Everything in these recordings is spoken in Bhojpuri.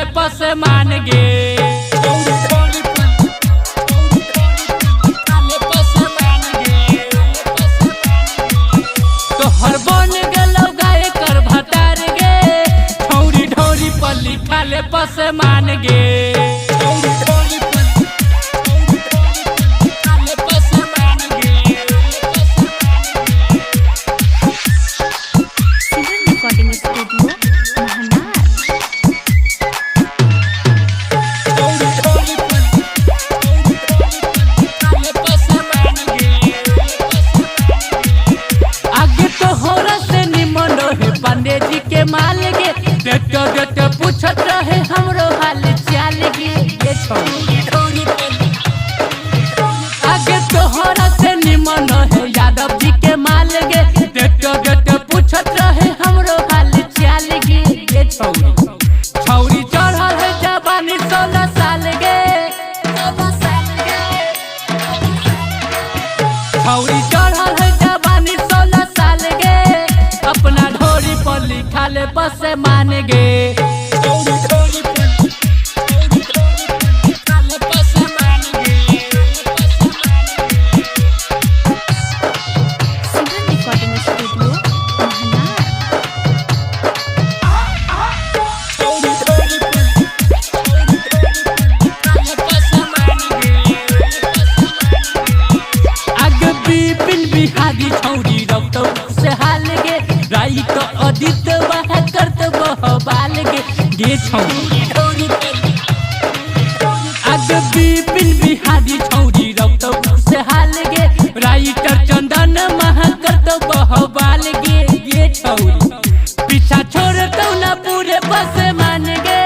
लिखाले पस मान गे। तोहर बन गेलौ गाय कर भतार गे, छौरी ढोरी पर लिखाले पस मान गे। पांडे जी के माल गे, देखते देखते पूछत रहे हमरो हाल चाल गे। आगे तोहरा से निमन है यादव जी के माल गे, देखते देखते पूछत रहे हमरो हाल चाल गे। ये छौरी चढ़ल है जवानी 16 साल गे, छौरी चढ़ल है जवानी 16 साल गे। अपना ढोरी पर लिखाले बस मान गे। बिहारी छौरी रौतो से हाल गे, राई तो अदित वह करत बहबाल गे छौरी। आगे बिपिन बिहारी छौरी रौतो से हाल गे, राइटर चंदन मह करत बहबाल गे छौरी। पीछा छोड़तौ ना पूरे बस मान गे,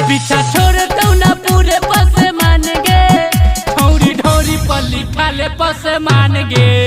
पीछा छोड़तौ ना पूरे बस मान गे। छौरी ढोरी पर लिखाले बस मान गे।